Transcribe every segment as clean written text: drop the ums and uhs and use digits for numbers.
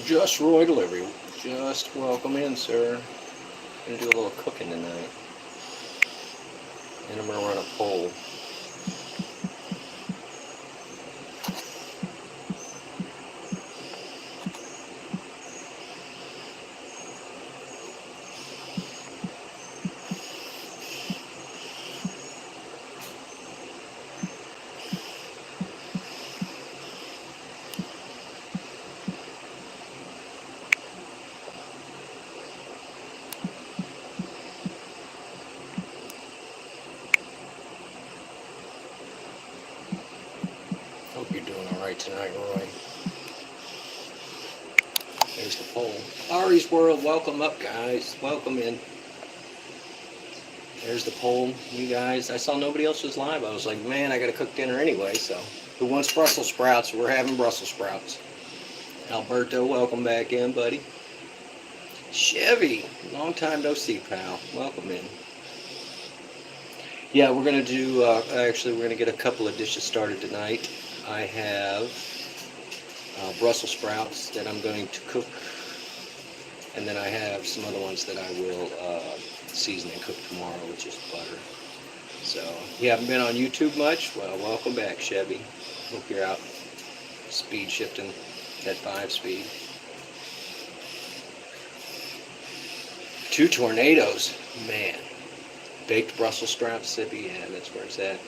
Just Roy Delivery. Just welcome in, sir. Gonna do a little cooking tonight. And I'm gonna run a poll. Hope you're doing alright tonight, Roy. There's the poll. Ari's World, welcome up, guys. Welcome in. There's the poll, you guys. I saw nobody else was live. I was like, man, I gotta cook dinner anyway, so. Who wants Brussels sprouts? We're having Brussels sprouts. Alberto, welcome back in, buddy. Chevy, long time no see, pal. Welcome in. Yeah, we're gonna do, actually, we're gonna get a couple of dishes started tonight. I have Brussels sprouts that I'm going to cook, and then I have some other ones that I will season and cook tomorrow, which is butter. So, you haven't been on YouTube much? Well, welcome back, Chevy. Hope you're out speed shifting at 5 speed. 2 tornadoes, man. Baked Brussels sprouts, Sippy, yeah, that's where it's at.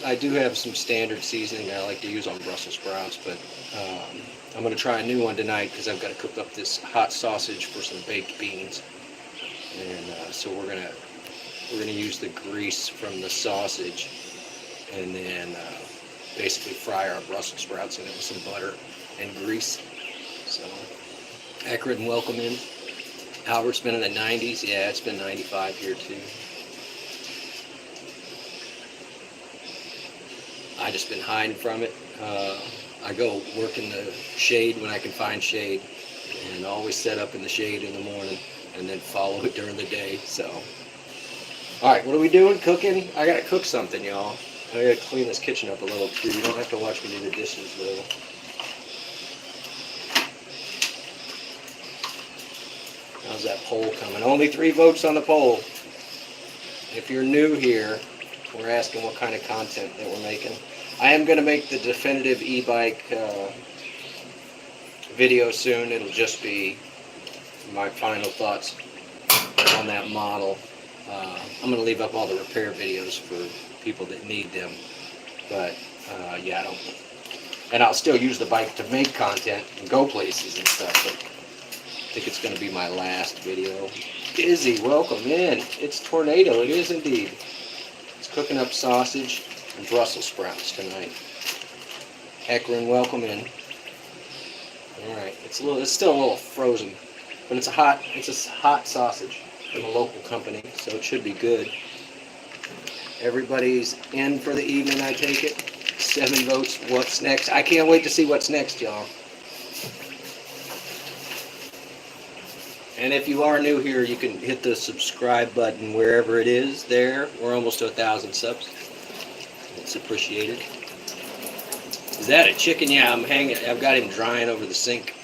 I do have some standard seasoning I like to use on Brussels sprouts, but I'm going to try a new one tonight because I've got to cook up this hot sausage for some baked beans, and so we're gonna use the grease from the sausage, and then basically fry our Brussels sprouts in it with some butter and grease. So, Akron, welcome in. Albert's been in the 90s. Yeah, it's been 95 here too. I just been hiding from it. I go work in the shade when I can find shade, and always set up in the shade in the morning, and then follow it during the day. So, all right, what are we doing? Cooking? I gotta cook something, y'all. I gotta clean this kitchen up a little too. You don't have to watch me do the dishes, though. How's that poll coming? Only 3 votes on the poll. If you're new here, we're asking what kind of content that we're making. I am going to make the definitive e-bike video soon. It'll just be my final thoughts on that model. I'm going to leave up all the repair videos for people that need them. But yeah, and I'll still use the bike to make content and go places and stuff. But I think it's going to be my last video. Izzy, welcome in. It's tornado. It is indeed. It's cooking up sausage and Brussels sprouts tonight. Ekron, welcome in. All right, it's still a little frozen, but it's a hot sausage from a local company, so it should be good. Everybody's in for the evening, I take it. 7 votes. What's next? I can't wait to see what's next, y'all. And if you are new here, you can hit the subscribe button wherever it is there. We're almost to 1,000 subs. It's appreciated. Is that a chicken? Yeah, I've got him drying over the sink.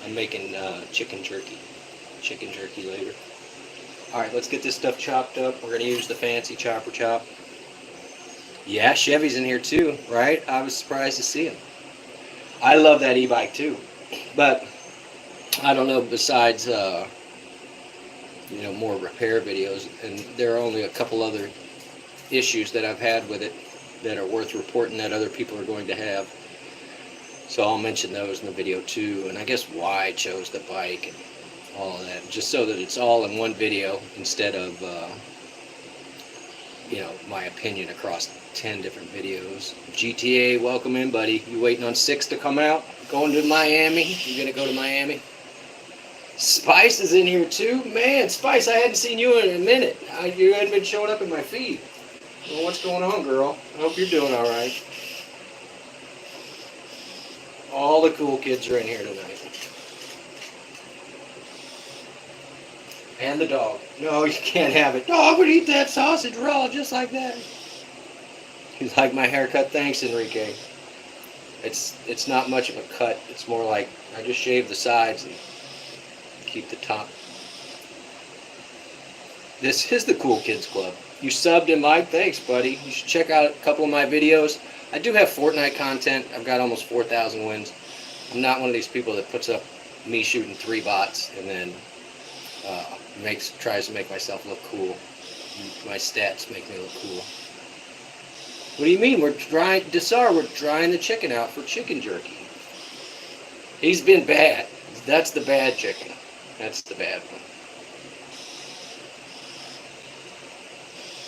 I'm making chicken jerky later. All right, let's get this stuff chopped up. We're going to use the fancy chopper chop. Yeah, Chevy's in here too, right? I was surprised to see him. I love that e-bike too, but I don't know, besides, more repair videos, and there are only a couple other issues that I've had with it that are worth reporting that other people are going to have. So I'll mention those in the video too, and I guess why I chose the bike and all of that, just so that it's all in one video instead of, my opinion across 10 different videos. GTA, welcome in, buddy. You waiting on 6 to come out? Going to Miami? You gonna go to Miami? Spice is in here too. Man, Spice, I hadn't seen you in a minute. You hadn't been showing up in my feed. Well, what's going on, girl? I hope you're doing all right. All the cool kids are in here tonight. And the dog. No, you can't have it. Dog would eat that sausage raw just like that. He's like my haircut. Thanks, Enrique. It's not much of a cut. It's more like I just shave the sides and keep the top. This is the Cool Kids Club. You subbed in, Mike. Thanks, buddy. You should check out a couple of my videos. I do have Fortnite content. I've got almost 4,000 wins. I'm not one of these people that puts up me shooting 3 bots and then tries to make myself look cool. My stats make me look cool. What do you mean? We're drying the chicken out for chicken jerky. He's been bad. That's the bad chicken. That's the bad one.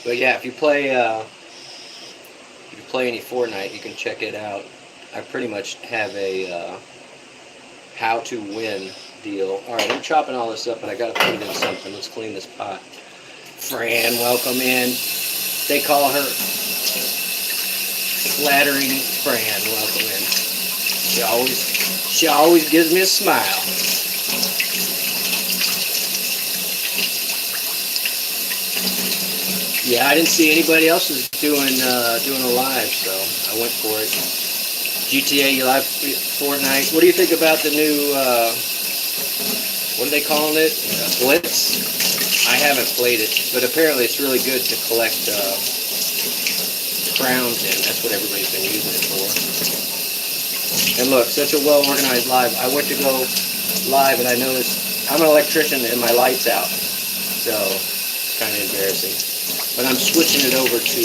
But yeah, if you play any Fortnite, you can check it out. I pretty much have a how to win deal. All right, I'm chopping all this up, but I got to put it in something. Let's clean this pot. Fran, welcome in. They call her Flattering Fran. Welcome in. She always gives me a smile. Yeah, I didn't see anybody else was doing a live, so I went for it. GTA, you live Fortnite. What do you think about the new, what are they calling it? Blitz? I haven't played it, but apparently it's really good to collect crowns in. That's what everybody's been using it for. And look, such a well-organized live. I went to go live and I noticed I'm an electrician and my light's out, so it's kind of embarrassing. But I'm switching it over to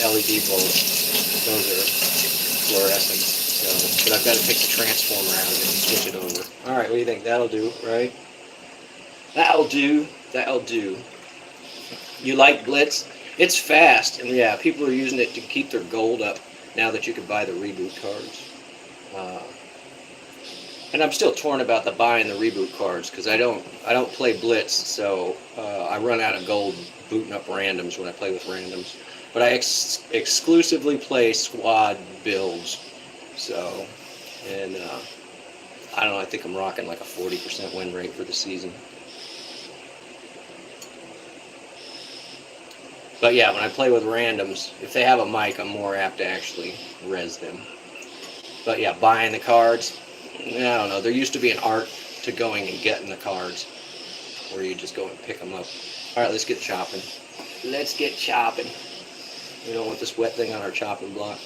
LED bulbs. Those are fluorescent. So, but I've got to take the transformer out of it and switch it over. All right, what do you think? That'll do, right? That'll do. That'll do. You like Blitz? It's fast, and yeah, people are using it to keep their gold up now that you can buy the reboot cards. And I'm still torn about the buying the reboot cards because I don't play Blitz, so I run out of gold booting up randoms when I play with randoms. But I exclusively play squad builds, so, and I don't know, I think I'm rocking like a 40% win rate for the season. But yeah, when I play with randoms, if they have a mic, I'm more apt to actually res them. But yeah, buying the cards, I don't know. There used to be an art to going and getting the cards, where you just go and pick them up. All right, let's get chopping. Let's get chopping. We don't want this wet thing on our chopping block.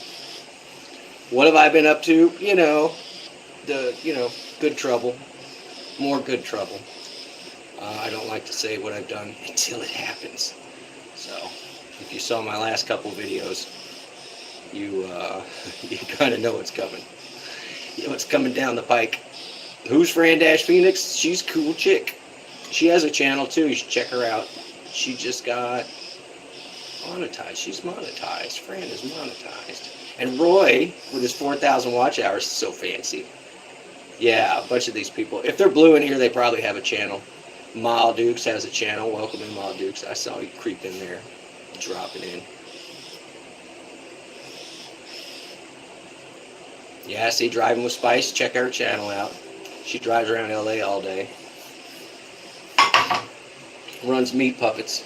What have I been up to? Good trouble. More good trouble. I don't like to say what I've done until it happens. So, if you saw my last couple videos, you kind of know what's coming. You know what's coming down the pike. Who's Fran Dash Phoenix? She's a cool chick. She has a channel too. You should check her out. She just got monetized. She's monetized. Fran is monetized. And Roy, with his 4,000 watch hours, is so fancy. Yeah, a bunch of these people. If they're blue in here, they probably have a channel. Mal Dukes has a channel. Welcome in, Mal Dukes. I saw you creep in there, dropping in. Yeah, see, Driving with Spice. Check her channel out. She drives around LA all day. Runs meat puppets.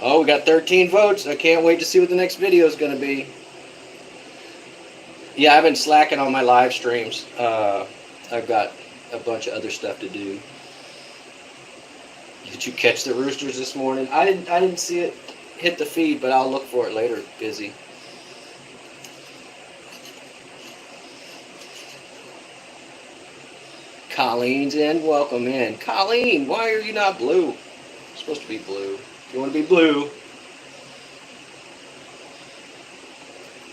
Oh, we got 13 votes. I can't wait to see what the next video is going to be. Yeah, I've been slacking on my live streams. I've got a bunch of other stuff to do. Did you catch the roosters this morning? I didn't see it hit the feed, but I'll look for it later. Busy. Colleen's in. Welcome in. Colleen, why are you not blue? You're supposed to be blue. If you want to be blue.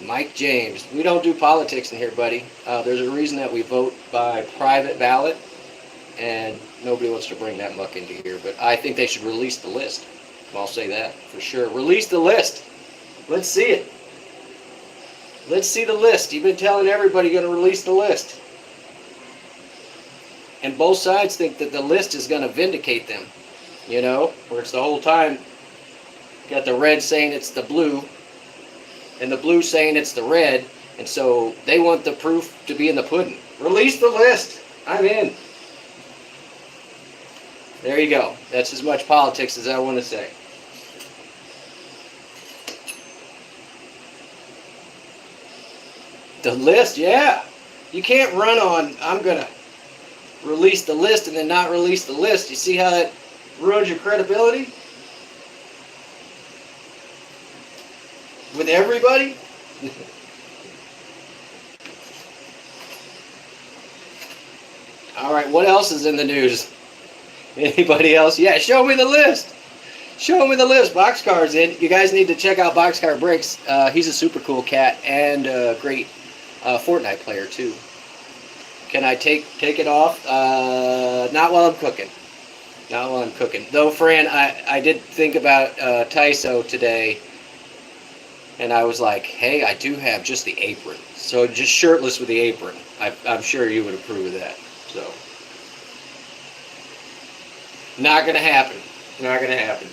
Mike James. We don't do politics in here, buddy. There's a reason that we vote by private ballot, and nobody wants to bring that muck into here. But I think they should release the list. I'll say that for sure. Release the list. Let's see it. Let's see the list. You've been telling everybody you're going to release the list. And both sides think that the list is going to vindicate them. You know, where it's the whole time got the red saying it's the blue, and the blue saying it's the red, and so they want the proof to be in the pudding. Release the list. I'm in. There you go. That's as much politics as I want to say. The list, yeah. You can't run on, I'm going to release the list and then not release the list. You see how that ruins your credibility? With everybody? All right, what else is in the news? Anybody else? Yeah, show me the list. Show me the list. Boxcar's in. You guys need to check out Boxcar Breaks. He's a super cool cat and a great Fortnite player too. Can I take it off? Not while I'm cooking. Not while I'm cooking. Though, Fran, I did think about Tyso today, and I was like, hey, I do have just the apron. So just shirtless with the apron. I'm sure you would approve of that. So, not going to happen. Not going to happen.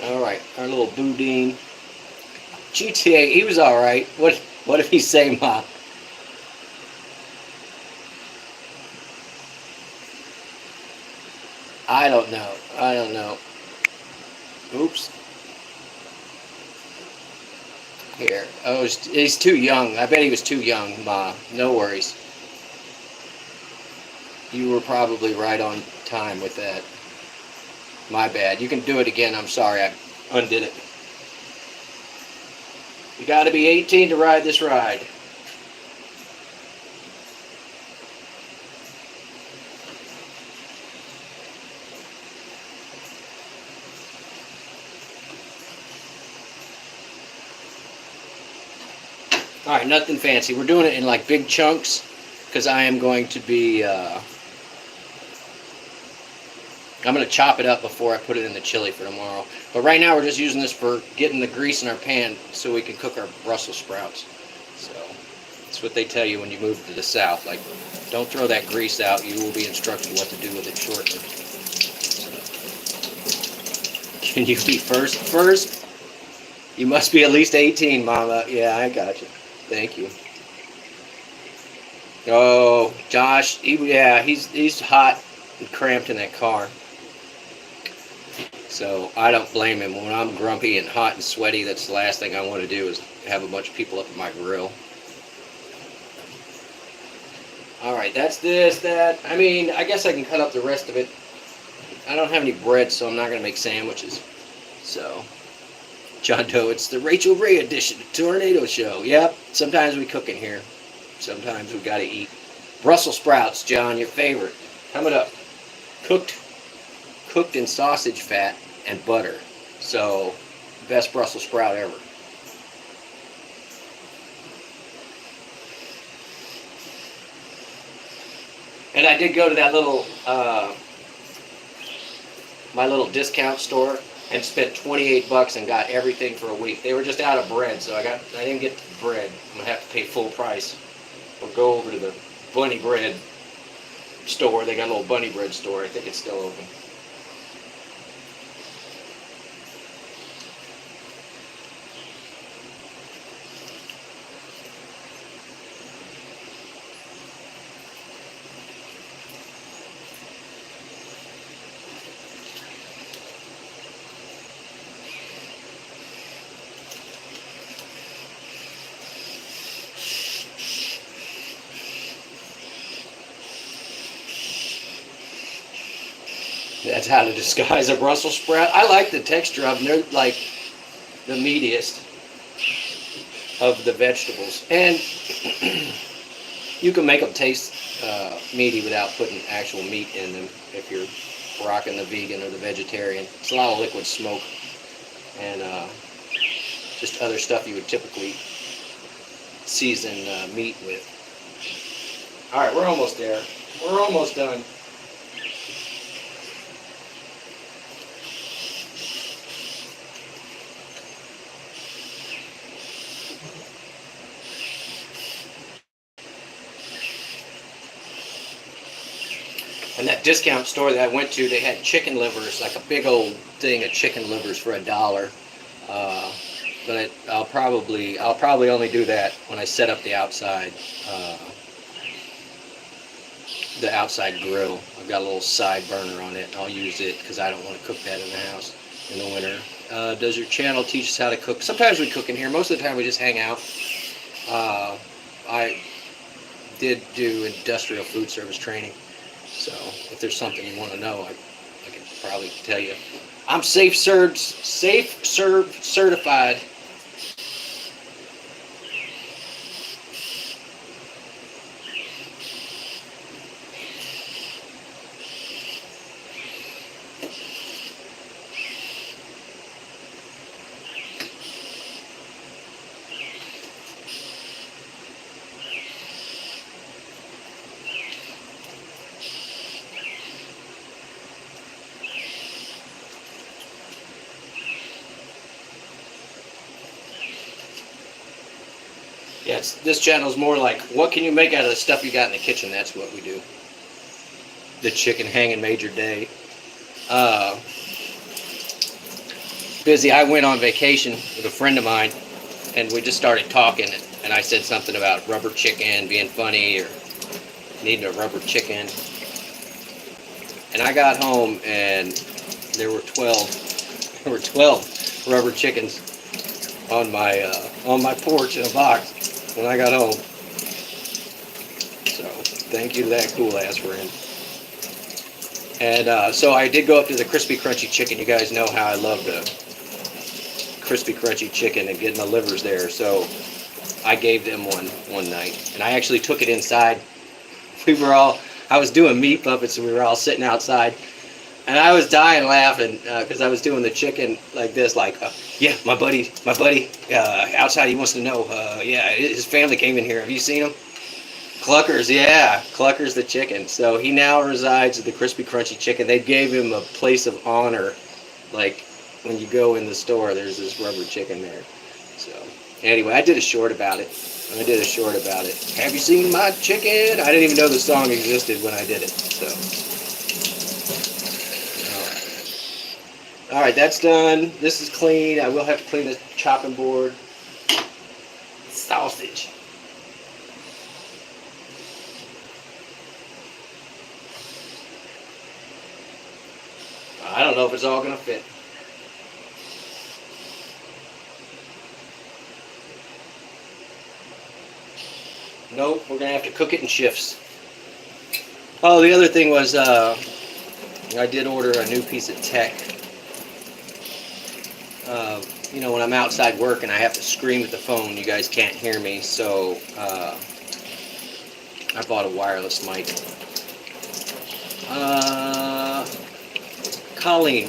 Alright, our little Boudin. GTA, he was alright. What did he say, Ma? I don't know. I don't know. Oops. Here. Oh, he's too young. I bet he was too young, Ma. No worries. You were probably right on time with that. My bad. You can do it again. I'm sorry. I undid it. You got to be 18 to ride this ride. Alright, nothing fancy. We're doing it in like big chunks because I am going to be I'm going to chop it up before I put it in the chili for tomorrow. But right now we're just using this for getting the grease in our pan so we can cook our Brussels sprouts. So that's what they tell you when you move to the South. Like, don't throw that grease out. You will be instructed what to do with it shortly. So, can you be first? First? You must be at least 18, Mama. Yeah, I got you. Thank you. Oh, Josh. He's hot and cramped in that car. So I don't blame him. When I'm grumpy and hot and sweaty, that's the last thing I want to do is have a bunch of people up at my grill. Alright, that's this, that. I mean, I guess I can cut up the rest of it. I don't have any bread, so I'm not going to make sandwiches. So, John Doe, it's the Rachel Ray edition of Tornado Show. Yep, sometimes we cook in here. Sometimes we got to eat. Brussels sprouts, John, your favorite. Coming up. Cooked in sausage fat and butter. So, best Brussels sprout ever. And I did go to that little, my little discount store and spent $28 and got everything for a week. They were just out of bread, so I didn't get the bread. I'm gonna have to pay full price. Or go over to the Bunny Bread store. They got a little Bunny Bread store. I think it's still open. That's how to disguise a Brussels sprout. I like the texture of them. They're like the meatiest of the vegetables. And you can make them taste meaty without putting actual meat in them if you're rocking the vegan or the vegetarian. It's a lot of liquid smoke and just other stuff you would typically season meat with. Alright, we're almost there. We're almost done. And that discount store that I went to, they had chicken livers, like a big old thing of chicken livers for $1. but I'll probably only do that when I set up uh, the outside grill. I've got a little side burner on it, and I'll use it because I don't want to cook that in the house in the winter. Does your channel teach us how to cook? Sometimes we cook in here. Most of the time we just hang out. Uh, I did do industrial food service training, so if there's something you want to know, I can probably tell you. I'm safe serve certified. Yeah, this channel is more like, what can you make out of the stuff you got in the kitchen? That's what we do. The chicken hanging major day. Uh, Busy. I went on vacation with a friend of mine, and we just started talking, and I said something about rubber chicken being funny or needing a rubber chicken. And I got home, and there were 12 rubber chickens on my porch in a box when I got home. So thank you to that cool ass friend. And so I did go up to the crispy crunchy chicken. You guys know how I love the crispy crunchy chicken and getting the livers there. So I gave them one night, and I actually took it inside. I was doing meat puppets, and we were all sitting outside. And I was dying laughing because I was doing the chicken like this, like, yeah, my buddy, outside, he wants to know, yeah, his family came in here. Have you seen him? Cluckers, yeah, Cluckers the chicken. So he now resides at the Crispy Crunchy Chicken. They gave him a place of honor, like when you go in the store, there's this rubber chicken there. So anyway, I did a short about it. Have you seen my chicken? I didn't even know the song existed when I did it. So. All right, that's done. This is clean. I will have to clean the chopping board. Sausage. I don't know if it's all going to fit. Nope, we're going to have to cook it in shifts. Oh, the other thing was I did order a new piece of tech. You know, when I'm outside working, I have to scream at the phone. You guys can't hear me, so I bought a wireless mic. Colleen,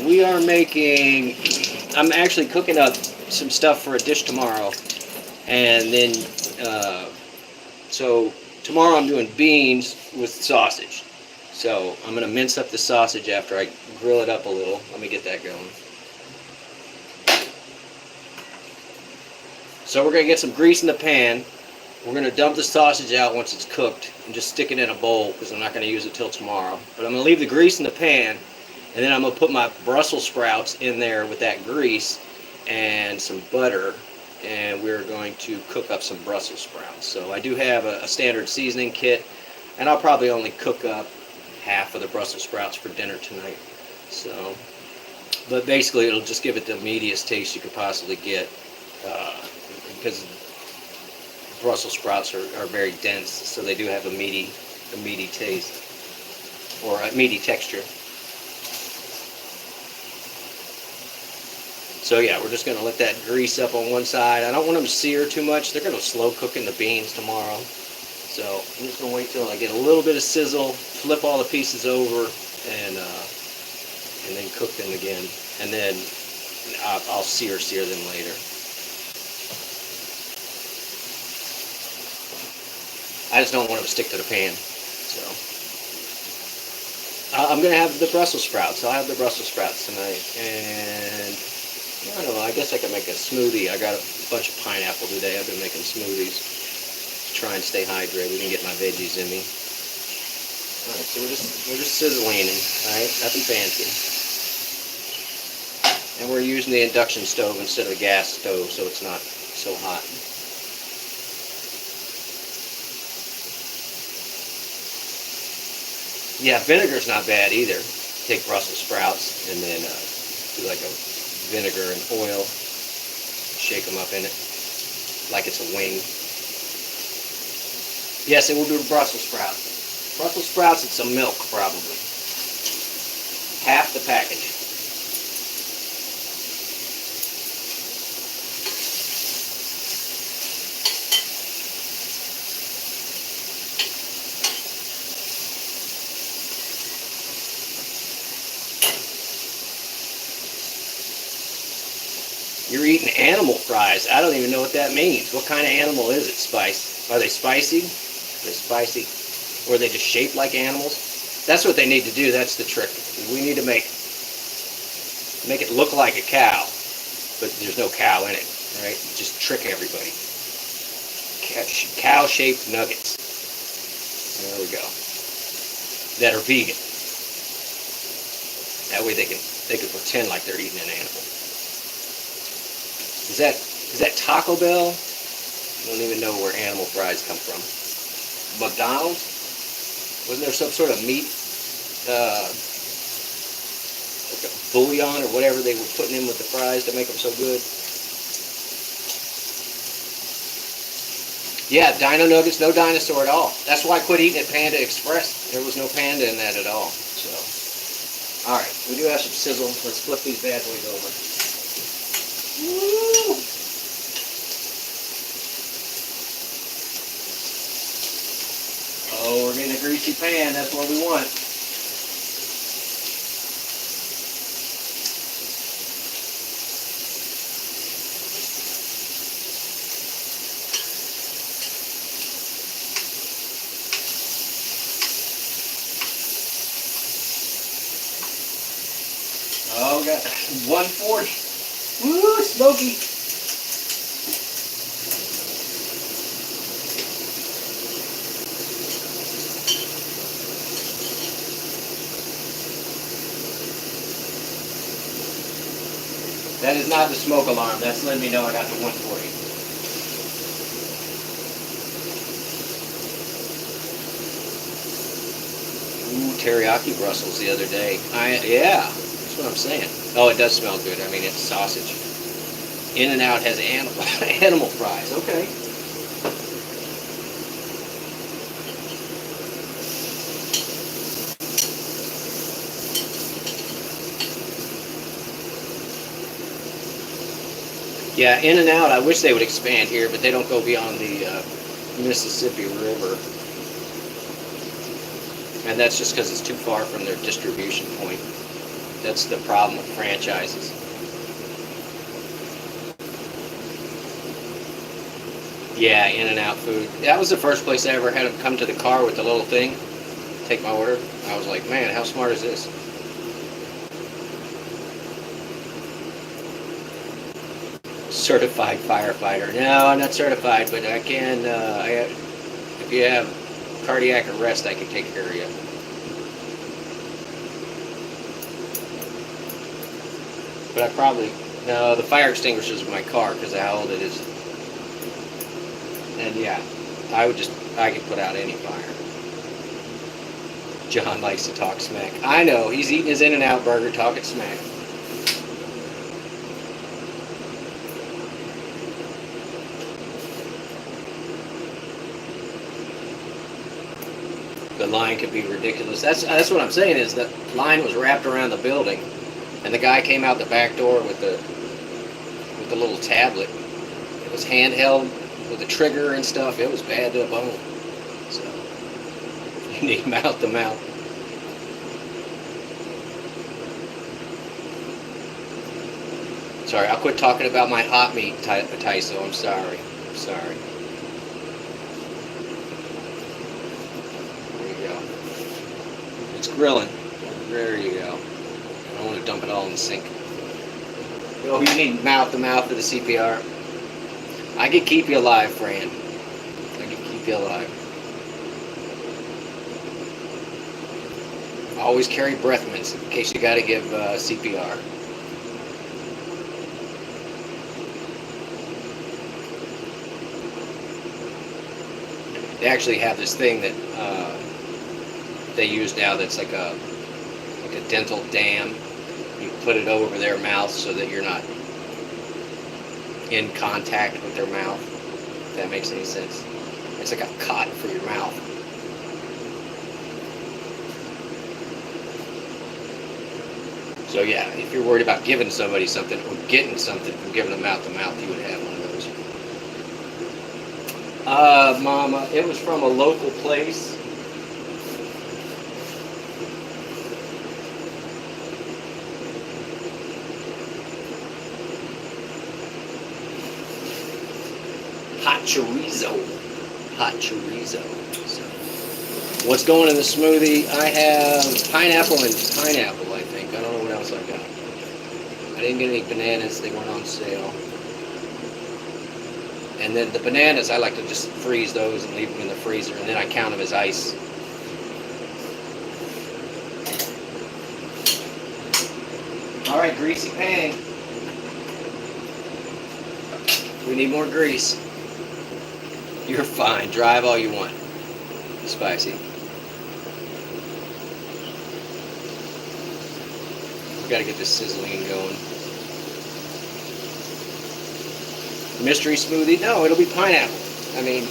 I'm actually cooking up some stuff for a dish tomorrow. And then, so tomorrow I'm doing beans with sausage. So I'm going to mince up the sausage after I grill it up a little. Let me get that going. So we're going to get some grease in the pan. We're going to dump the sausage out once it's cooked and just stick it in a bowl because I'm not going to use it till tomorrow. But I'm going to leave the grease in the pan, and then I'm going to put my Brussels sprouts in there with that grease and some butter, and we're going to cook up some Brussels sprouts. So I do have a standard seasoning kit, and I'll probably only cook up half of the Brussels sprouts for dinner tonight. So, but basically it'll just give it the meatiest taste you could possibly get. Because Brussels sprouts are very dense, so they do have a meaty taste, or a meaty texture. So yeah, we're just going to let that grease up on one side. I don't want them to sear too much. They're going to slow cook in the beans tomorrow. So I'm just going to wait till I get a little bit of sizzle, flip all the pieces over, and then cook them again. And then I'll sear them later. I just don't want them to stick to the pan. So I'm going to have the Brussels sprouts. I'll have the Brussels sprouts tonight. And I don't know, I guess I could make a smoothie. I got a bunch of pineapple today. I've been making smoothies to try and stay hydrated and get my veggies in me. Alright, so we're just sizzling, alright? Nothing fancy. And we're using the induction stove instead of the gas stove, so it's not so hot. Yeah, vinegar's not bad either. Take Brussels sprouts and then do like a vinegar and oil. Shake them up in it like it's a wing. Yes, it will be Brussels sprouts. Brussels sprouts and some milk, probably. Half the package. You're eating animal fries. I don't even know what that means. What kind of animal is it? Spice? Are they spicy? Are they spicy? Or are they just shaped like animals? That's what they need to do. That's the trick. We need to make it look like a cow, but there's no cow in it, right? Just trick everybody. Cow-shaped nuggets. There we go. That are vegan. That way they can pretend like they're eating an animal. Is that Taco Bell? I don't even know where animal fries come from. McDonald's? Wasn't there some sort of meat, like a bouillon or whatever they were putting in with the fries to make them so good? Yeah, Dino Nuggets, no dinosaur at all. That's why I quit eating at Panda Express. There was no panda in that at all. So, all right, we do have some sizzle. Let's flip these bad boys over. Woo! Oh, we're getting a greasy pan. That's what we want. Oh, we got 140. Woo, smoky. That is not the smoke alarm. That's letting me know I got the 140. Ooh, teriyaki Brussels the other day. Yeah, that's what I'm saying. Oh, it does smell good. I mean, it's sausage. In-N-Out has animal fries. Okay. Yeah, In-N-Out, I wish they would expand here, but they don't go beyond the Mississippi River. And that's just because it's too far from their distribution point. That's the problem with franchises. Yeah, In-N-Out food. That was the first place I ever had them come to the car with the little thing, take my order. I was like, man, how smart is this? Certified firefighter. No, I'm not certified, but I can, if you have cardiac arrest, I can take care of you. But I probably, no, the fire extinguisher's in my car because of how old it is. And yeah, I could put out any fire. John likes to talk smack. I know, he's eating his In-N-Out burger talking smack. The line could be ridiculous. That's what I'm saying is the line was wrapped around the building, and the guy came out the back door with the little tablet. It was handheld with a trigger and stuff. It was bad to the bone. So you need mouth to mouth. Sorry, I'll quit talking about my hot meat, Tyso. I'm sorry. I'm sorry. It's grilling. There you go. I don't want to dump it all in the sink. Oh, you need mouth to mouth for the CPR. I could keep you alive, Fran. I could keep you alive. Always carry breath mints in case you got to give CPR. They actually have this thing that they use now that's like a dental dam. You put it over their mouth so that you're not in contact with their mouth, if that makes any sense. It's like a cot for your mouth. So yeah, if you're worried about giving somebody something or getting something from giving them mouth to mouth, you would have one of those. Mama, it was from a local place. Hot chorizo. Hot chorizo. So, what's going in the smoothie? I have pineapple and pineapple, I think. I don't know what else I got. I didn't get any bananas. They weren't on sale. And then the bananas, I like to just freeze those and leave them in the freezer, and then I count them as ice. All right, greasy pan. We need more grease. You're fine. Drive all you want. Spicy. We got to get this sizzling going. Mystery smoothie? No, it'll be pineapple. I mean,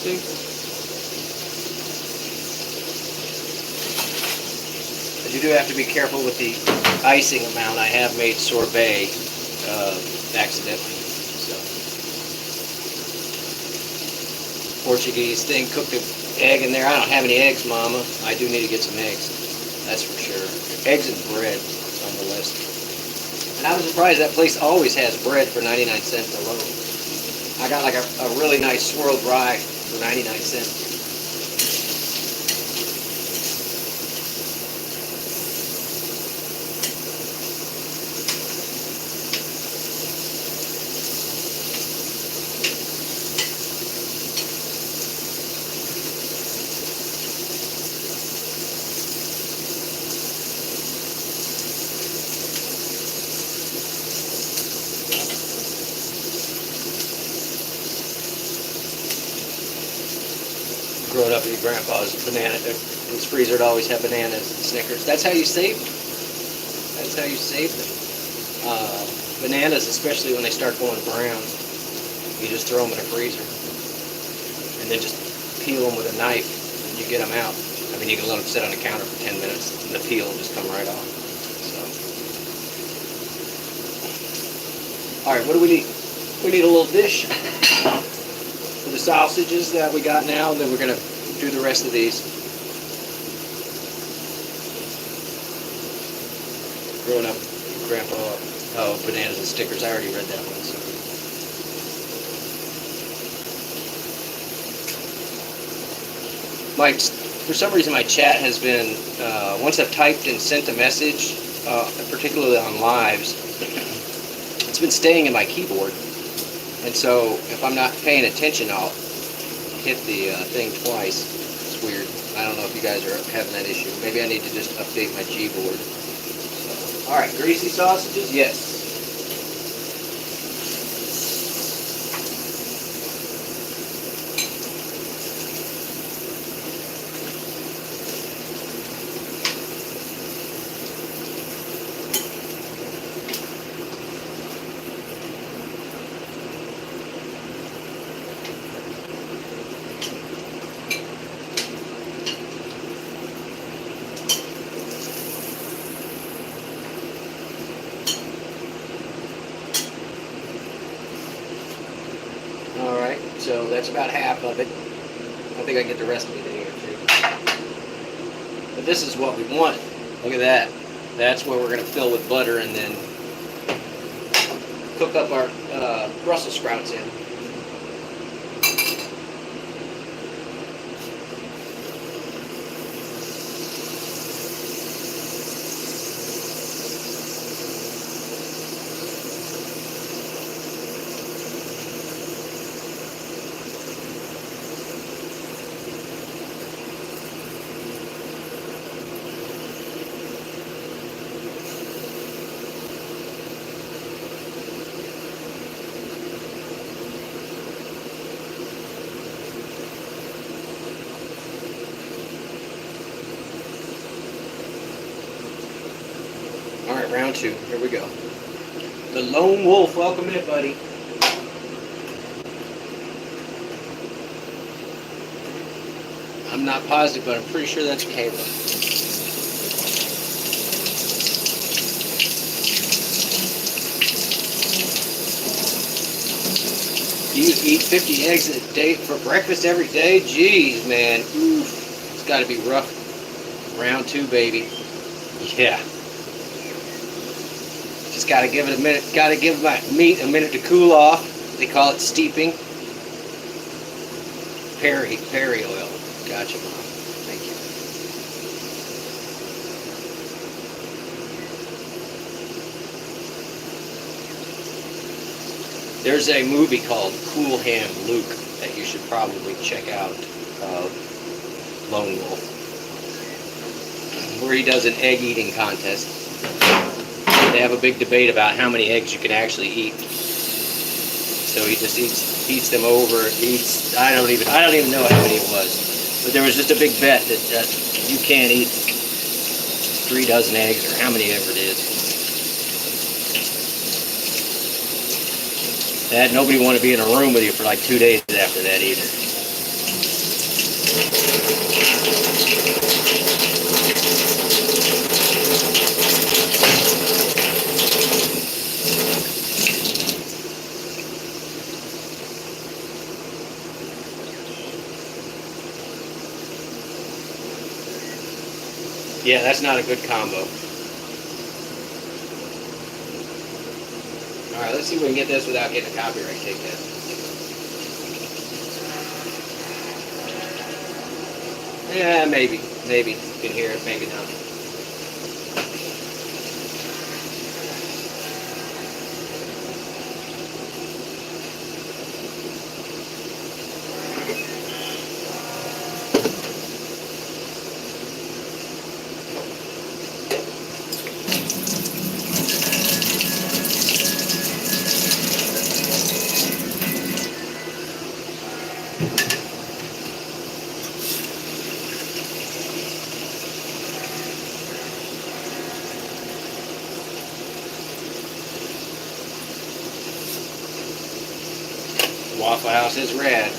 see? You do have to be careful with the icing amount. I have made sorbet accidentally. So, Portuguese thing, cooked an egg in there. I don't have any eggs, Mama. I do need to get some eggs. That's for sure. Eggs and bread on the list. And I was surprised that place always has bread for 99 cents a loaf. I got like a really nice swirled rye for 99 cents. Growing up, your grandpa's banana, his freezer would always have bananas and Snickers. That's how you save them. That's how you save them. Bananas, especially when they start going brown, you just throw them in a freezer and then just peel them with a knife and you get them out. I mean, you can let them sit on the counter for 10 minutes and the peel will just come right off. So, all right, what do we need? We need a little dish. The sausages that we got now, and then we're going to do the rest of these. Growing up, Grandpa, bananas and stickers. I already read that one. So. For some reason, my chat has been, once I've typed and sent a message, particularly on lives, it's been staying in my keyboard. And so, if I'm not paying attention, I'll hit the thing twice. It's weird. I don't know if you guys are having that issue. Maybe I need to just update my Gboard. So, all right, greasy sausages? Yes. So that's about half of it. I think I get the rest of it in here too. But this is what we want. Look at that. That's what we're going to fill with butter and then cook up our Brussels sprouts in. round two. Here we go. The Lone Wolf. Welcome in, buddy. I'm not positive, but I'm pretty sure that's Caleb. You eat 50 eggs a day for breakfast every day? Jeez, man. Oof. It's got to be rough. Round two, baby. Yeah. Just got to give it a minute. Got to give my meat a minute to cool off. They call it steeping. Perry oil. Gotcha, Mom. Thank you. There's a movie called Cool Hand Luke that you should probably check out. Lone Wolf, where he does an egg eating contest. They have a big debate about how many eggs you can actually eat. So he just eats them over. I don't even know how many it was. But there was just a big bet that you can't eat 3 dozen eggs or how many ever it is. That nobody wanted to be in a room with you for like 2 days after that either. Yeah, that's not a good combo. Alright, let's see if we can get this without getting a copyright takedown. Yeah, maybe. Maybe. You can hear it, maybe not. Waffle House is rad.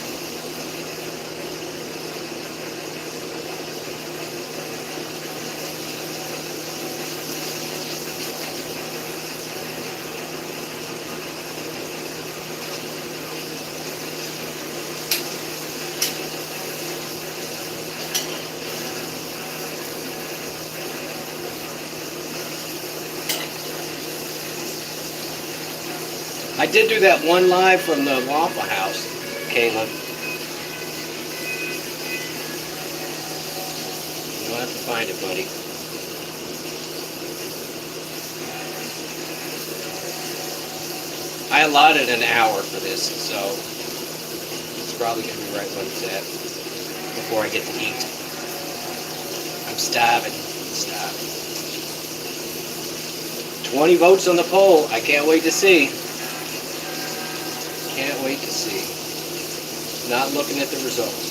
I did do that one live from the Waffle House, Caleb. You'll have to find it, buddy. I allotted an hour for this, so it's probably going to be right when it's at, before I get to eat. I'm starving. 20 votes on the poll. I can't wait to see. Can't wait to see. Not looking at the results.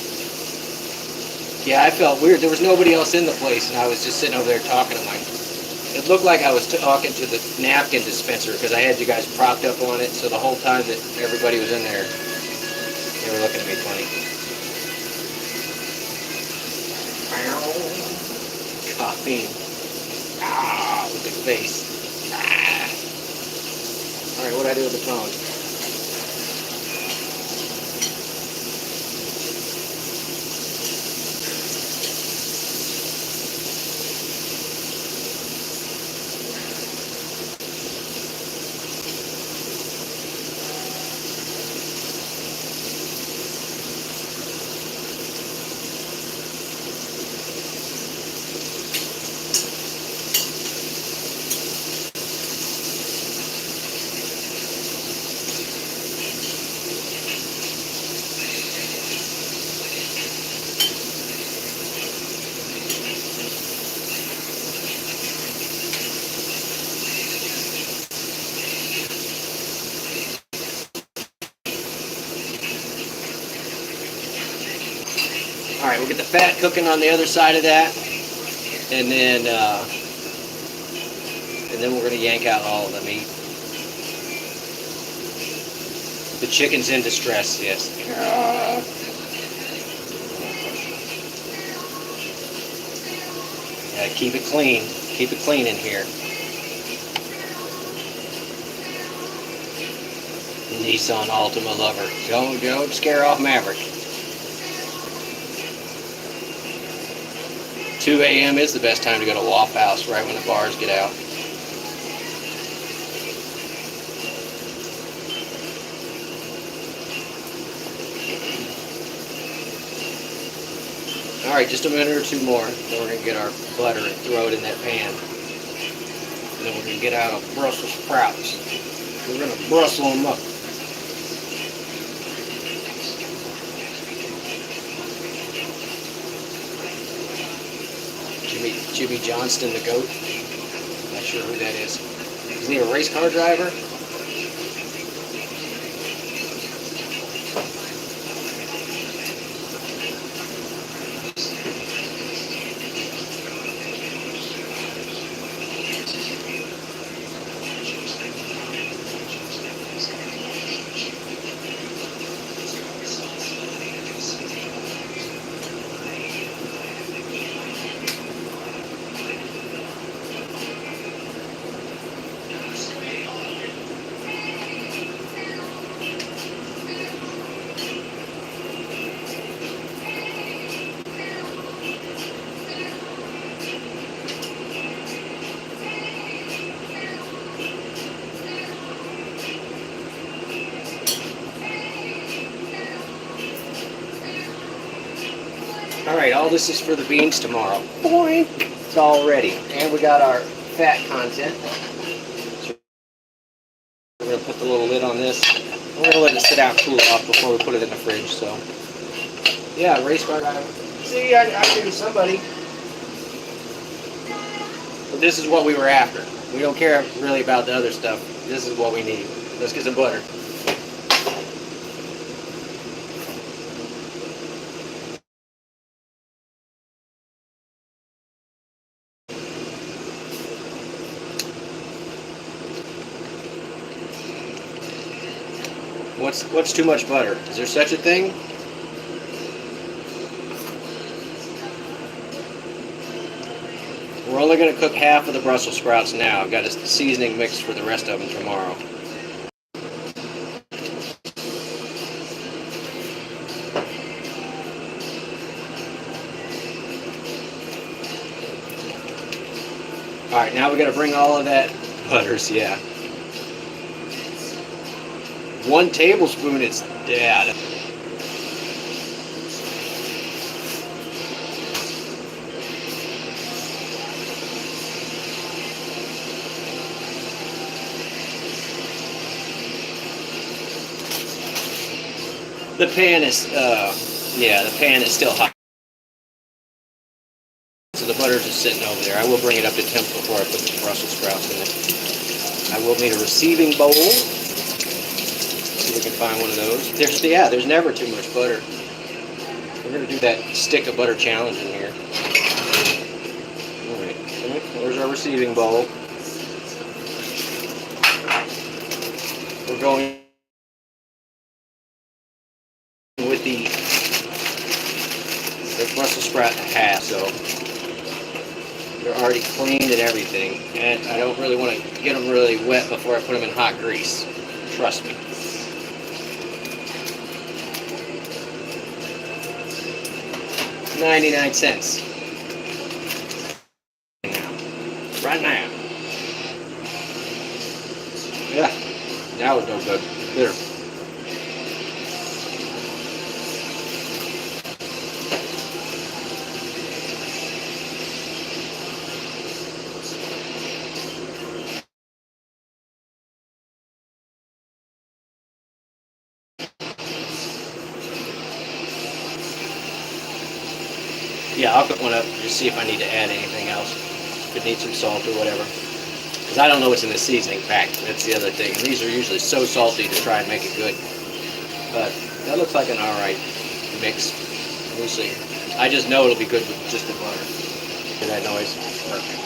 Yeah, I felt weird. There was nobody else in the place, and I was just sitting over there talking to it looked like I was talking to the napkin dispenser because I had you guys propped up on it, so the whole time that everybody was in there, they were looking at me funny. Coughing. With the face. Alright, what do I do with the phone? Alright, we'll get the fat cooking on the other side of that, and then and then we're going to yank out all of the meat. The chicken's in distress, yes. Yeah, keep it clean. Keep it clean in here. Nissan Altima lover. Don't scare off Maverick. 2 a.m. is the best time to go to Waffle House, right when the bars get out. Alright, just a minute or two more, then we're going to get our butter and throw it in that pan. And then we're going to get out our Brussels sprouts. We're going to Brussel them up. Jimmy Johnston, the goat. Not sure who that is. Is he a race car driver? Alright, all this is for the beans tomorrow. Boing! It's all ready. And we got our fat content. So we're going to put the little lid on this. We're going to let it sit out and cool off before we put it in the fridge. So, yeah, race car driver. See, I knew somebody. But this is what we were after. We don't care really about the other stuff. This is what we need. Let's get some butter. What's too much butter? Is there such a thing? We're only going to cook half of the Brussels sprouts now. I've got a seasoning mix for the rest of them tomorrow. Alright, now we got to bring all of that butters, yeah. 1 tablespoon is dad. The pan is, yeah, the pan is still hot. So the butter's just sitting over there. I will bring it up to temp before I put the Brussels sprouts in it. I will need a receiving bowl. See if we can find one of those. There's never too much butter. We're going to do that stick of butter challenge in here. Alright, there's our receiving bowl. We're going with the Brussels sprout in half, so they're already cleaned and everything. And I don't really want to get them really wet before I put them in hot grease. Trust me. $0.99. Right now. Yeah, that was no good. Bitter. Yeah, I'll put one up just see if I need to add anything else. If it needs some salt or whatever. Because I don't know what's in the seasoning pack. That's the other thing. And these are usually so salty to try and make it good. But that looks like an alright mix. We'll see. I just know it'll be good with just the butter. Hear that noise? Perfect.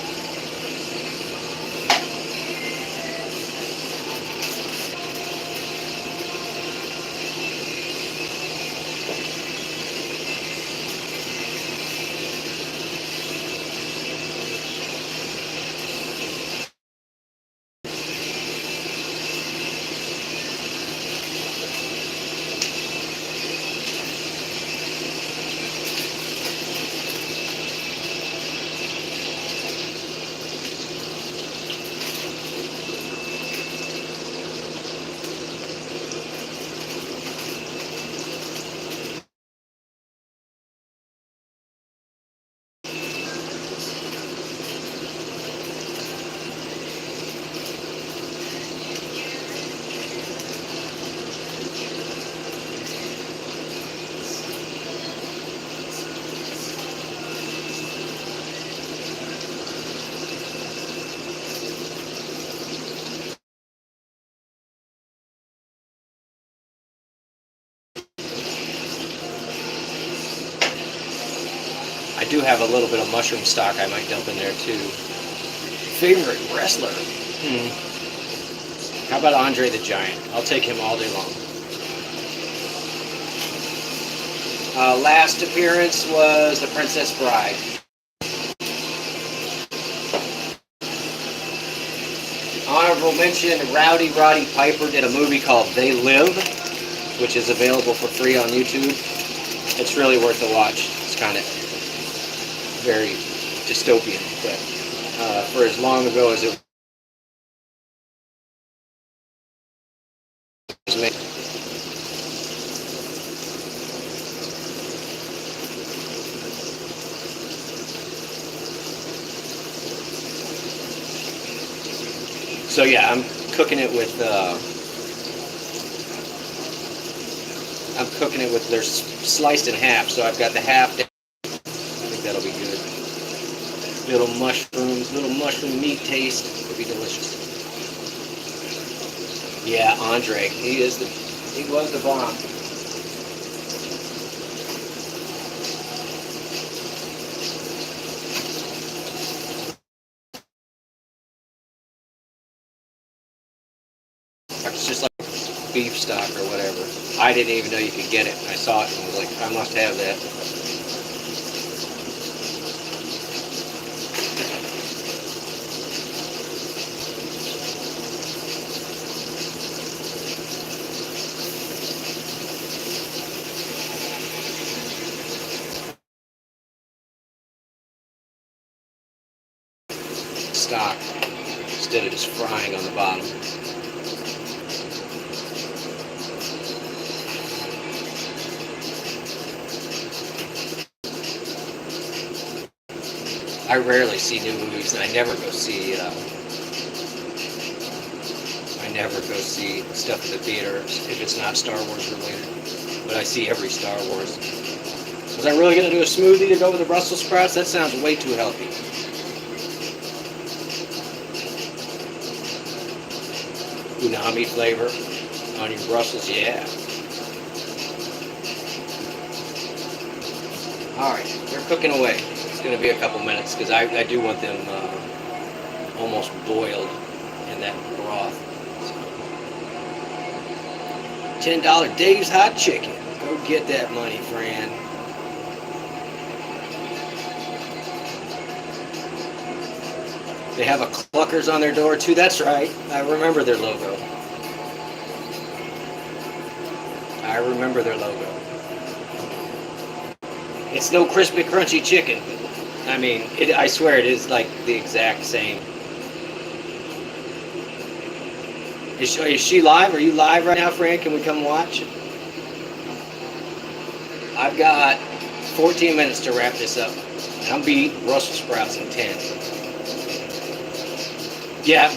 do have a little bit of mushroom stock I might dump in there too. Favorite wrestler? How about Andre the Giant? I'll take him all day long. Last appearance was The Princess Bride. Honorable mention, Rowdy Roddy Piper did a movie called They Live, which is available for free on YouTube. It's really worth a watch. It's kind of very dystopian, but for as long ago as it was made. So yeah, I'm cooking it with they're sliced in half, so I've got the half. I think that'll be good. Little mushroom meat taste. It'll be delicious. Yeah, Andre, he was the bomb. It's just like beef stock or whatever. I didn't even know you could get it. I saw it and was like, I must have that. Stock instead of just frying on the bottom. I rarely see new movies, and I never go see stuff at the theater if it's not Star Wars related. But I see every Star Wars. Was I really going to do a smoothie to go with the Brussels sprouts? That sounds way too healthy. Umami flavor on your Brussels, yeah. Alright, they're cooking away. It's going to be a couple minutes because I do want them almost boiled in that broth. So. $10 Dave's Hot Chicken. Go get that money, friend. They have a Cluckers on their door too. That's right. I remember their logo. It's no crispy, crunchy chicken. I mean, I swear it is like the exact same. Is she live? Are you live right now, Fran? Can we come watch? I've got 14 minutes to wrap this up. And I'm beating Brussels sprouts in 10. Yeah,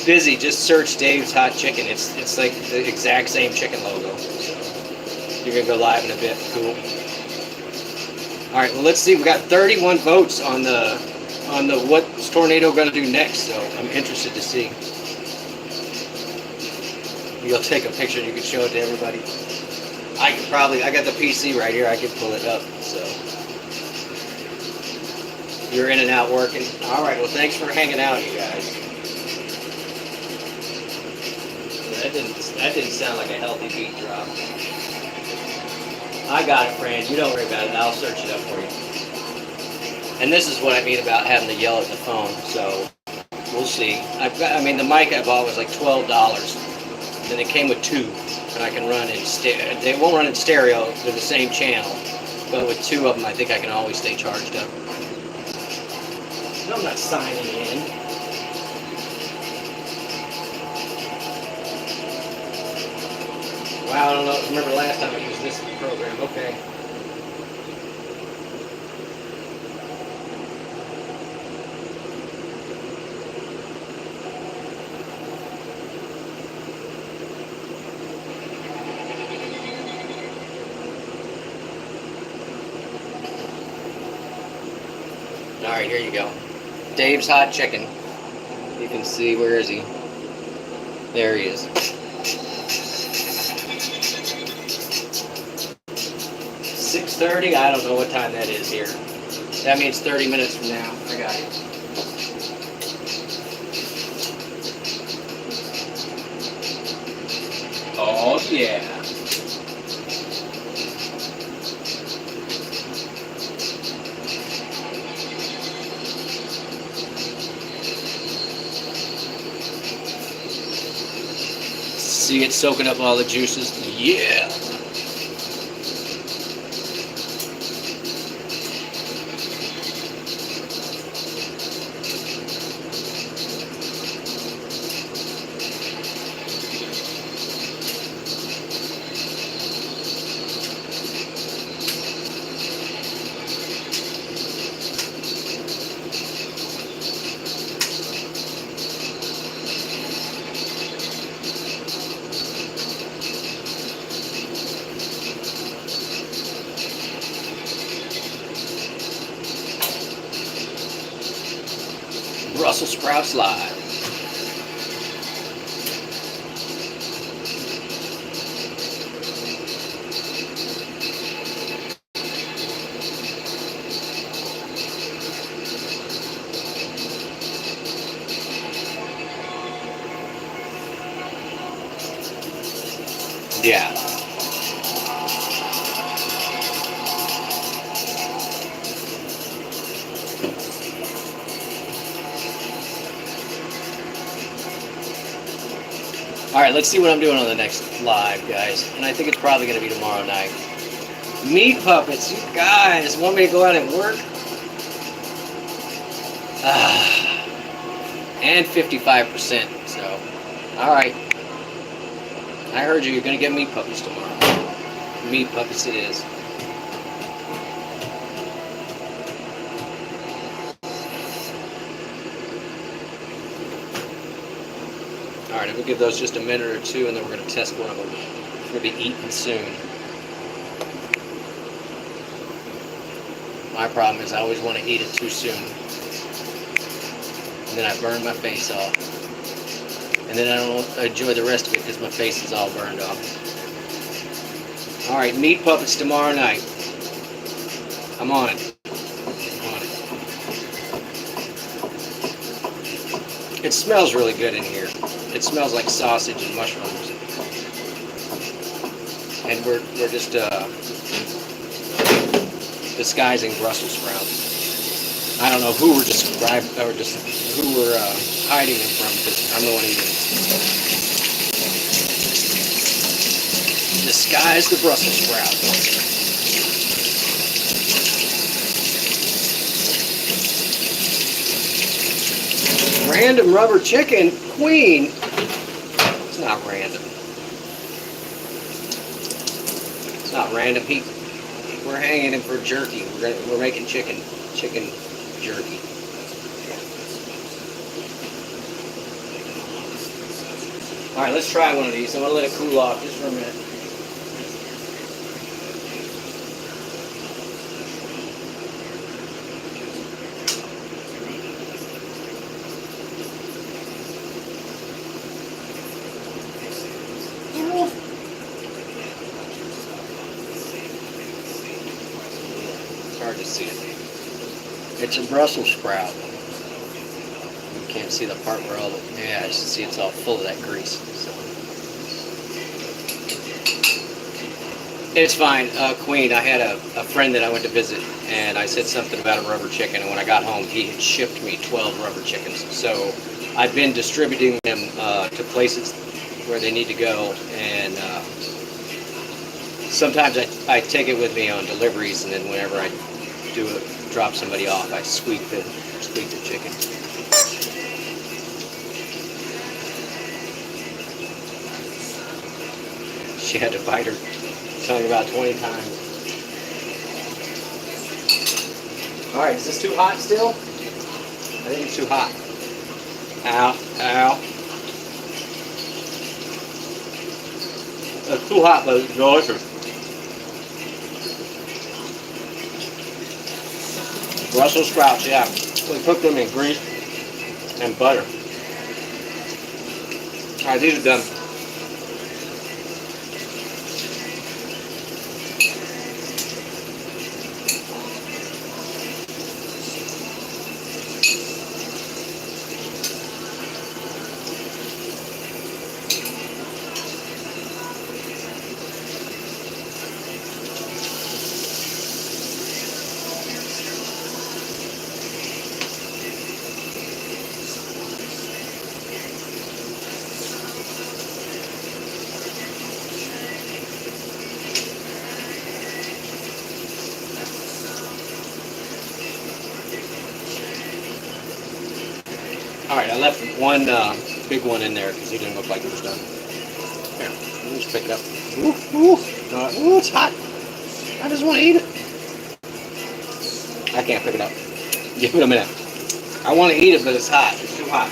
busy. Just search Dave's Hot Chicken. It's like the exact same chicken logo. So you're gonna go live in a bit. Cool. All right. Well, let's see. We got 31 votes on the what's Tornado gonna do next. So I'm interested to see. You'll take a picture and you can show it to everybody. I got the PC right here. I could pull it up. So you're in and out working. All right. Well, thanks for hanging out, you guys. That didn't sound like a healthy beat drop. I got it, Fran. You don't worry about it. I'll search it up for you. And this is what I mean about having to yell at the phone. So we'll see. The mic I bought was like $12. Then it came with two, and I can run in stereo. They won't run in stereo. They're the same channel, but with two of them, I think I can always stay charged up. No, I'm not signing in. Wow, I don't know. Remember last time I used this program. Okay. All right, here you go. Dave's Hot Chicken. You can see, where is he? There he is. 6:30. I don't know what time that is here. That means 30 minutes from now. I got it. Oh, yeah. See it soaking up all the juices? Yeah. Brussels sprouts live. Yeah. All right, let's see what I'm doing on the next live, guys. And I think it's probably going to be tomorrow night. Meat puppets, you guys want me to go out and work? And 55%, so, all right. I heard you, you're going to get meat puppets tomorrow. Meat puppets it is. All right, I'm going to give those just a minute or two, and then we're going to test one of them. It's going to be eaten soon. My problem is I always want to eat it too soon. And then I burn my face off. And then I don't enjoy the rest of it because my face is all burned off. All right, meat puppets tomorrow night. I'm on it. It smells really good in here. It smells like sausage and mushrooms. And we're just disguising Brussels sprouts. I don't know who we're who we're hiding them from, because I'm the one eating it. Disguise the Brussels sprout. Random rubber chicken, Queen. It's not random. It's not random. We're hanging him for jerky. We're making chicken jerky. All right, let's try one of these. I'm gonna let it cool off just for a minute. Hard to see it. It's a Brussels sprout. You can't see the part where all the, yeah, I see it's all full of that grease. So. It's fine, Queen. I had a friend that I went to visit, and I said something about a rubber chicken, and when I got home, he had shipped me 12 rubber chickens. So I've been distributing them to places where they need to go, and sometimes I take it with me on deliveries, and then whenever I drop somebody off, I squeak the chicken. She had to bite her tongue about 20 times. All right, is this too hot still? I think it's too hot. Ow, ow. It's too hot, but it's delicious. Brussels sprouts, yeah. We cook them in grease and butter. All right, these are done. Alright, I left one big one in there because he didn't look like it was done. Here, let me just pick it up. Ooh, it's hot. I just want to eat it. I can't pick it up. Give it a minute. I want to eat it, but it's hot. It's too hot.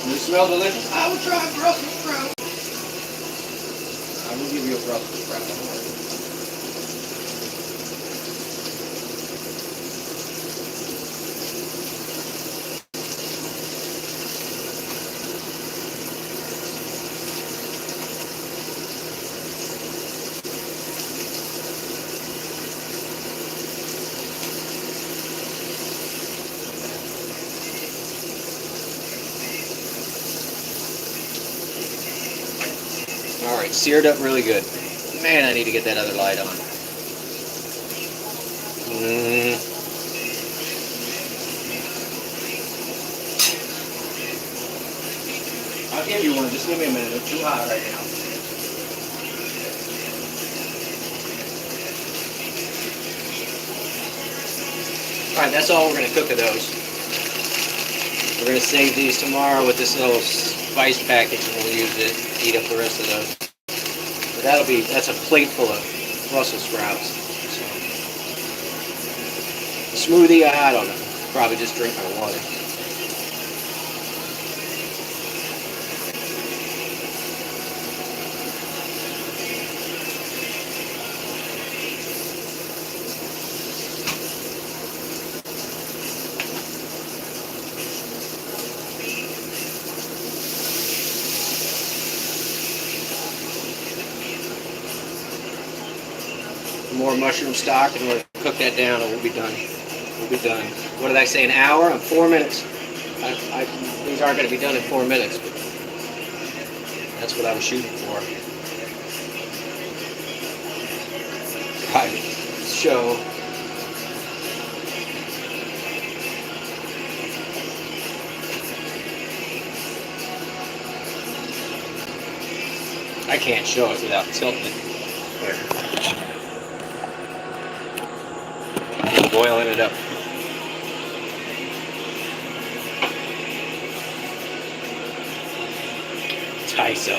Does it smell delicious? I will try Brussels sprouts. I will give you a Brussels sprout. Don't worry. Alright, seared up really good. Man, I need to get that other light on. I'll give you one. Just give me a minute. It's too hot right now. Alright, that's all we're going to cook of those. We're going to save these tomorrow with this little spice package, and we'll use it to eat up the rest of those. But that's a plate full of Brussels sprouts. So, smoothie, I don't know. Probably just drink my water. More mushroom stock, and we'll cook that down, and we'll be done. We'll be done. What did I say? An hour? 4 minutes. These aren't going to be done in 4 minutes, but that's what I was shooting for. Private show. I can't show it without tilting it. Boiling it up. Tyso.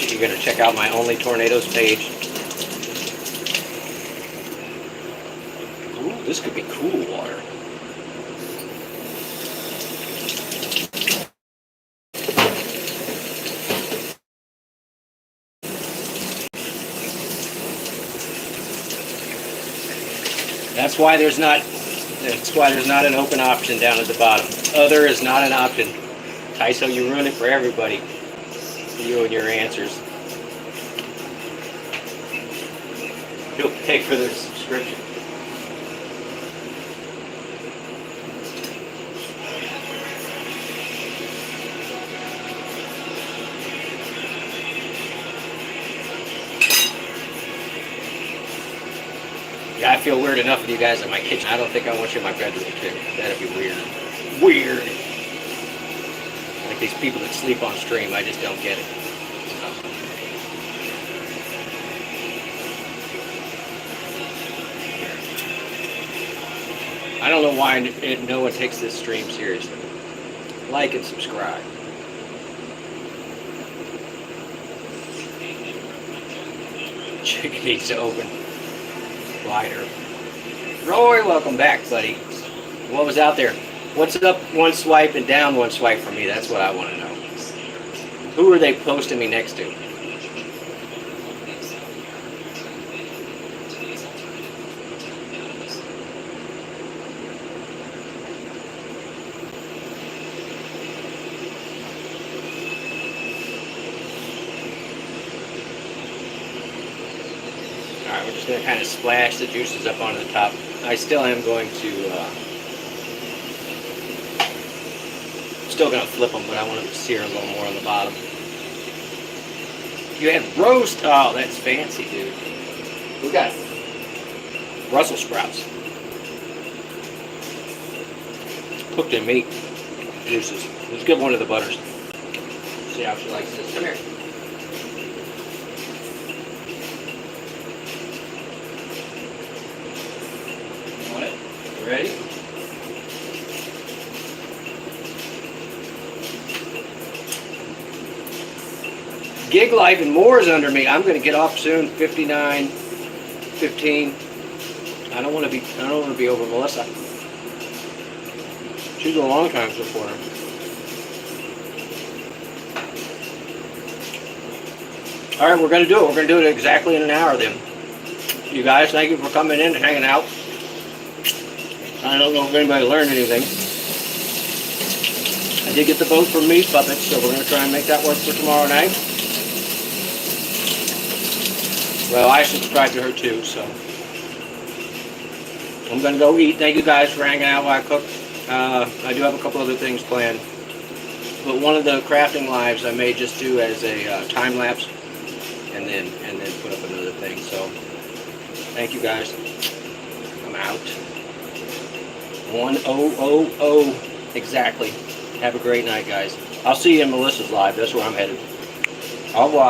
You're going to check out my Only Tornadoes page. Ooh, this could be cool water. That's why there's not an open option down at the bottom. Other is not an option. Tyso, you ruin it for everybody. You and your answers. You'll pay for their subscription. Yeah, I feel weird enough with you guys in my kitchen. I don't think I want you in my bedroom too. That'd be weird. Weird. Like these people that sleep on stream, I just don't get it. I don't know why no one takes this stream seriously. Like and subscribe. Chicken needs to open wider. Roy, welcome back, buddy. What was out there? What's up one swipe and down one swipe for me? That's what I want to know. Who are they posting me next to? Alright, we're just going to kind of splash the juices up onto the top. still going to flip them, but I want to sear a little more on the bottom. You had roast. Oh, that's fancy, dude. We got Brussels sprouts. Cooked in meat. Juices. Let's give one of the butters. See how she likes this. Come here. Want it? You ready? Gig life and more is under me. I'm going to get off soon. 59:15. I don't want to be over Melissa. She's a long time supporter. All right, we're going to do it. We're going to do it exactly in an hour then. You guys, thank you for coming in and hanging out. I don't know if anybody learned anything. I did get the vote for meat puppets, so we're going to try and make that work for tomorrow night. Well, I subscribe to her too, so I'm going to go eat. Thank you guys for hanging out while I cook. I do have a couple other things planned. But one of the crafting lives I may just do as a time lapse and then put up another thing. So thank you guys. I'm out. 1000 exactly. Have a great night, guys. I'll see you in Melissa's live. That's where I'm headed. Au revoir.